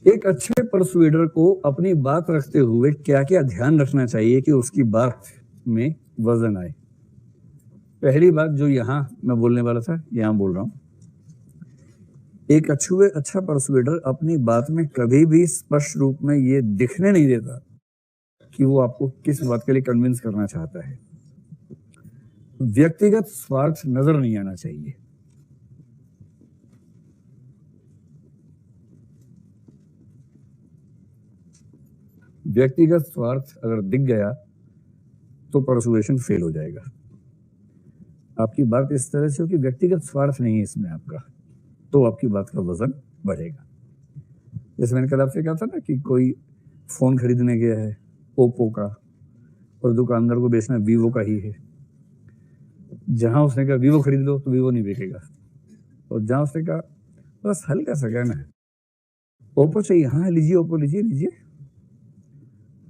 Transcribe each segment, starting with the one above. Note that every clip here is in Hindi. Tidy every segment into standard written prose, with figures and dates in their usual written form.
एक अच्छे परसुएडर को अपनी बात रखते हुए क्या क्या ध्यान रखना चाहिए कि उसकी बात में वजन आए। पहली बात जो यहां मैं बोलने वाला था, यहां बोल रहा हूं। एक अच्छा परसुएडर अपनी बात में कभी भी स्पष्ट रूप में ये दिखने नहीं देता कि वो आपको किस बात के लिए कन्विंस करना चाहता है। व्यक्तिगत स्वार्थ नजर नहीं आना चाहिए। व्यक्तिगत स्वार्थ अगर दिख गया तो परसुएशन फेल हो जाएगा। आपकी बात इस तरह से हो कि व्यक्तिगत स्वार्थ नहीं है इसमें आपका, तो आपकी बात का वजन बढ़ेगा। जैसे मैंने कल आपसे कहा था ना कि कोई फोन खरीदने गया है ओप्पो का और दुकानदार को बेचना वीवो का ही है। जहां उसने कहा वीवो खरीद लो तो वीवो नहीं बिकेगा, और जहां उसने कहा बस हल्का सा कहना है ओप्पो चाहिए, हाँ लीजिए ओप्पो लीजिए लीजिए,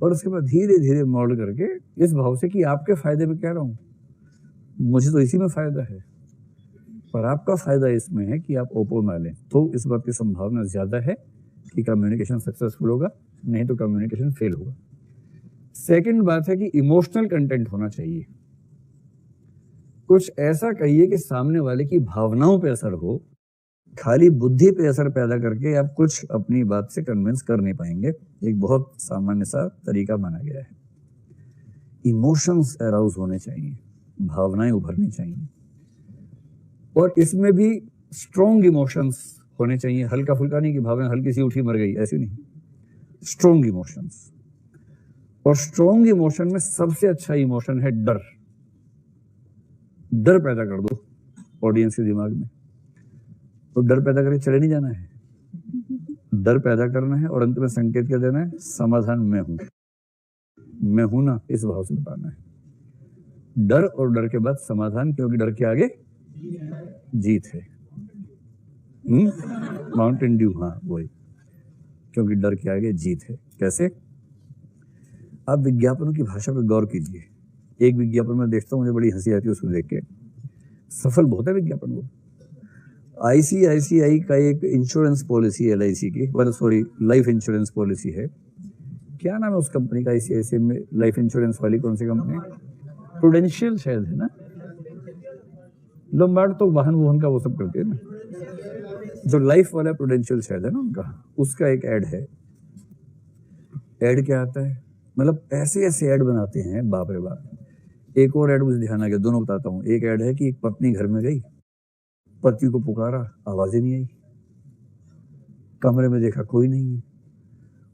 और उसके बाद धीरे धीरे मोड़ करके इस भाव से कि आपके फायदे में कह रहा हूं, मुझे तो इसी में फायदा है पर आपका फायदा इसमें है कि आप ओप्पो ना लें, तो इस बात की संभावना ज्यादा है कि कम्युनिकेशन सक्सेसफुल होगा, नहीं तो कम्युनिकेशन फेल होगा। सेकंड बात है कि इमोशनल कंटेंट होना चाहिए। कुछ ऐसा कहिए कि सामने वाले की भावनाओं पे असर हो। खाली बुद्धि पे असर पैदा करके आप कुछ अपनी बात से कन्विंस कर नहीं पाएंगे। एक बहुत सामान्य सा तरीका माना गया है। इमोशंस अराउज होने चाहिए, भावनाएं उभरनी चाहिए, और इसमें भी स्ट्रॉन्ग इमोशंस होने चाहिए। हल्का फुल्का नहीं कि भावना हल्की सी उठी मर गई, ऐसी नहीं। स्ट्रॉन्ग इमोशंस, और स्ट्रॉन्ग इमोशन में सबसे अच्छा इमोशन है डर। डर पैदा कर दो ऑडियंस के दिमाग में, तो डर पैदा करके चले नहीं जाना है, डर पैदा करना है और अंत में संकेत क्या देना है, समाधान मैं हूं ना, इस भाव से बताना है। डर और डर के बाद समाधान, क्योंकि डर के आगे जीत है। माउंटेन ड्यू, हाँ वही, क्योंकि डर के आगे जीत है। कैसे? आप विज्ञापनों की भाषा पर गौर कीजिए। एक विज्ञापन में देखता हूं, मुझे बड़ी हंसी आती है उसको देख के। सफल बहुत है विज्ञापन वो। आईसीआईसीआई का एक इंश्योरेंस पॉलिसी, एलआईसी की, सॉरी लाइफ इंश्योरेंस पॉलिसी है। क्या नाम है उस कंपनी का? आईसीआईसीआई में लाइफ इंश्योरेंस वाली कौन सी कंपनी? प्रूडेंशियल शायद है ना। लोम्बार्ड तो वाहन का वो सब करते हैं ना। जो लाइफ वाला प्रूडेंशियल शायद है ना उनका, उसका एक एड है। एड क्या आता है, मतलब ऐसे ऐसे एड बनाते हैं, बाप रे बाप। एक और एड मुझे ध्यान आ गया, दोनों बताता हूँ। एक एड है कि एक पत्नी घर में गई, पति को पुकारा, आवाजें नहीं आई, कमरे में देखा कोई नहीं है,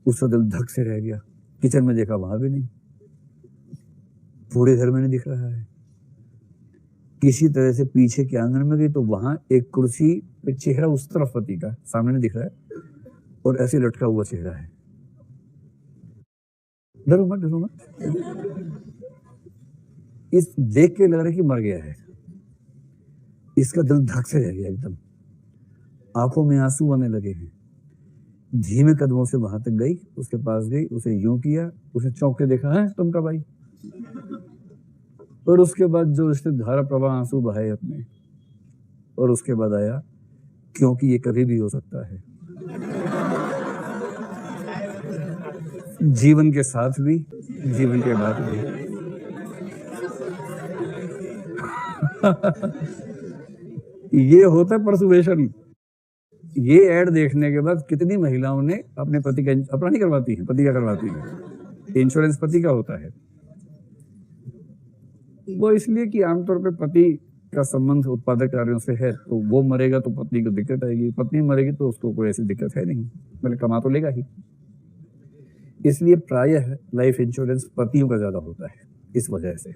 उसका दिल धक से रह गया। किचन में देखा वहां भी नहीं, पूरे घर में नहीं दिख रहा है। किसी तरह से पीछे के आंगन में गई तो वहां एक कुर्सी पे चेहरा उस तरफ पति का सामने नहीं दिख रहा है, और ऐसे लटका हुआ चेहरा है। डरो मत, डरो मत। इस देख के लग रहा है कि मर गया है। इसका दिल धक से रह गया एकदम, आंखों में आंसू आने लगे हैं। धीमे कदमों से वहां तक गई, उसके पास गई, उसे यूं किया, उसे चौंक के देखा, है तुम कब आई? और उसके बाद जो उसने धारा प्रवाह आंसू बहाए अपने, और उसके बाद आया, क्योंकि ये कभी भी हो सकता है। जीवन के साथ भी, जीवन के बाद भी। ये होता है परसुएशन। ये ऐड देखने के बाद कितनी महिलाओं ने अपने पति का, अपना नहीं करवाती है, पति का करवाती है। इंश्योरेंस पति का होता है वो, इसलिए कि आमतौर पे पति का संबंध उत्पादक कार्यों से है, तो वो मरेगा तो पत्नी को दिक्कत आएगी, पत्नी मरेगी तो उसको कोई ऐसी दिक्कत है नहीं, मतलब कमा तो लेगा ही। इसलिए प्रायः लाइफ इंश्योरेंस पतियों का ज्यादा होता है इस वजह से।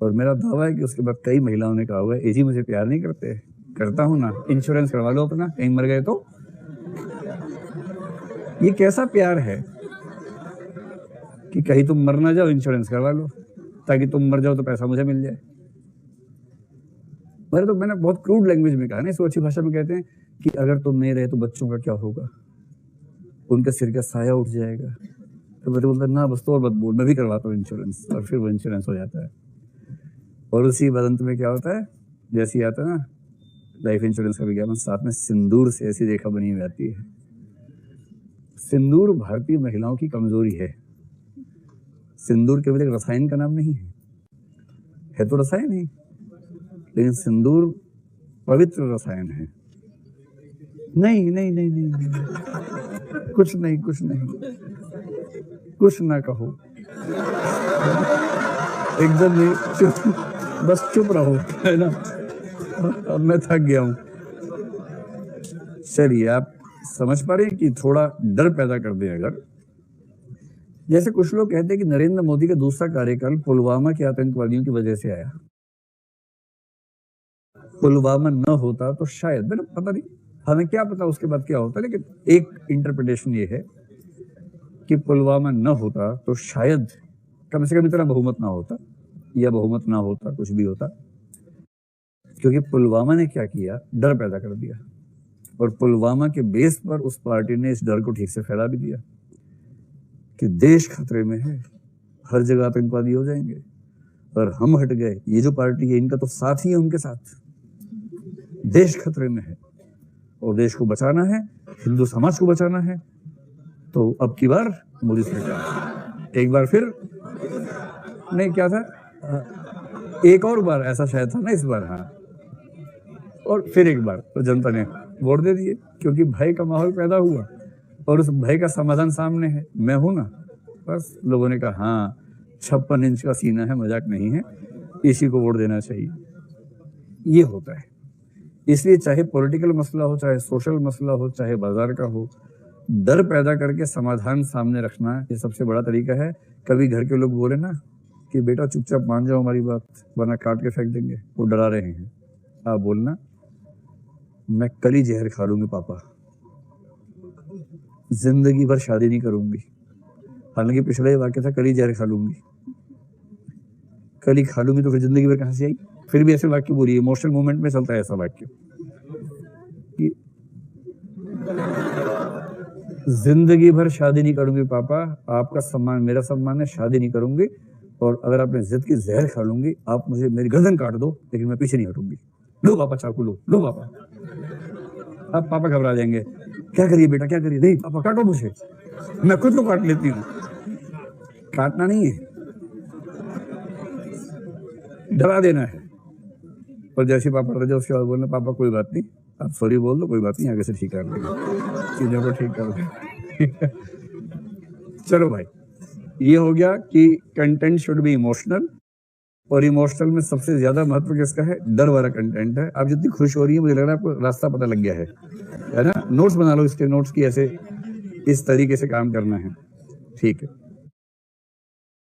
और मेरा दावा है कि उसके बाद कई महिलाओं ने कहा हुआ है, जी मुझे प्यार नहीं करते। करता हूं ना, इंश्योरेंस करवा लो अपना, कहीं मर गए तो। ये कैसा प्यार है कि कहीं तुम मर ना जाओ, इंश्योरेंस करवा लो, ताकि तुम मर जाओ तो पैसा मुझे मिल जाए। मैंने बहुत क्रूड लैंग्वेज में कहा ना, इसको अच्छी भाषा में कहते हैं कि अगर तुम नहीं रहे तो बच्चों का क्या होगा, उनका सिर का साया उठ जाएगा। तो मैं तो बोलता ना बस तो और मत बोल, मैं भी करवाता हूँ इंश्योरेंस, और फिर वो इंश्योरेंस हो जाता है। और उसी अंत में क्या होता है, जैसे आता है ना लाइफ इंश्योरेंस का विज्ञापन, साथ में सिंदूर से ऐसी रेखा बनी हुई आती है, सिंदूर भारतीय महिलाओं की कमजोरी है। सिंदूर केवल एक रसायन का नाम नहीं है तो रसायन ही, लेकिन सिंदूर पवित्र रसायन है। नहीं नहीं नहीं नहीं, नहीं। कुछ नहीं कुछ नहीं, कुछ ना कहो, एकदम नहीं, चुप, बस चुप रहो, है ना। अब मैं थक गया हूं। चलिए, आप समझ पा रहे हैं कि थोड़ा डर पैदा कर दे। अगर जैसे कुछ लोग कहते हैं कि नरेंद्र मोदी का दूसरा कार्यकाल पुलवामा के आतंकवादियों की वजह से आया, पुलवामा न होता तो शायद, मैंने पता नहीं, हमें क्या पता उसके बाद क्या होता, लेकिन एक इंटरप्रिटेशन ये है कि पुलवामा न होता तो शायद कम से कम इतना बहुमत ना होता, या बहुमत ना होता, कुछ भी होता। क्योंकि पुलवामा ने क्या किया, डर पैदा कर दिया, और पुलवामा के बेस पर उस पार्टी ने इस डर को ठीक से फैला भी दिया कि देश खतरे में है, हर जगह आतंकवादी हो जाएंगे, और हम हट गए, ये जो पार्टी है इनका तो साथ ही है उनके साथ, देश खतरे में है और देश को बचाना है, हिंदू समाज को बचाना है। तो अब की बार मोदी सरकार, एक बार फिर नहीं, क्या था, एक और बार ऐसा शायद था ना इस बार, हाँ, और फिर एक बार तो जनता ने वोट दे दिए, क्योंकि भय का माहौल पैदा हुआ और उस भय का समाधान सामने है, मैं हूं ना। बस लोगों ने कहा हाँ 56 इंच का सीना है, मजाक नहीं है, इसी को वोट देना चाहिए। ये होता है। इसलिए चाहे पॉलिटिकल मसला हो, चाहे सोशल मसला हो, चाहे बाजार का हो, डर पैदा करके समाधान सामने रखना ये सबसे बड़ा तरीका है। कभी घर के लोग बोले ना कि बेटा चुपचाप मान जाओ हमारी बात, वरना काट के फेंक देंगे, वो डरा रहे हैं, आप बोलना मैं कल ही जहर खा लूंगी पापा, जिंदगी भर शादी नहीं करूंगी। हालांकि पिछला ही वाक्य था कल ही जहर खा लूंगी, कल ही खा लूंगी, तो फिर जिंदगी भर कहां से आई। फिर भी ऐसे वाक्य बोलिए, इमोशनल मोमेंट में चलता है ऐसा वाक्य कि जिंदगी भर शादी नहीं करूंगी पापा, आपका सम्मान मेरा सम्मान है, शादी नहीं करूंगी, और अगर आपने जिद की जहर खा लूंगी, आप मुझे मेरी गर्दन काट दो, लेकिन मैं पीछे नहीं हटूंगी। लो पापा चाकू, लो पापा। अब पापा घबरा जाएंगे, क्या करिए बेटा, क्या करिए, नहीं पापा काटो मुझे, मैं खुद को काट लेती हूँ। काटना नहीं है, डरा देना है। और जैसे पापा रहे उसके बाद बोलना पापा कोई बात नहीं, आप सॉरी बोल दो, कोई बात नहीं, आगे से ठीक कर लेंगे, चीजों को ठीक कर लेंगे। चलो भाई, ये हो गया कि कंटेंट शुड बी इमोशनल, और इमोशनल में सबसे ज्यादा महत्व किसका है, डर वाला कंटेंट है। आप जितनी खुश हो रही है, मुझे लग रहा है आपको रास्ता पता लग गया है ना। नोट्स बना लो इसके, नोट्स की ऐसे इस तरीके से काम करना है, ठीक है।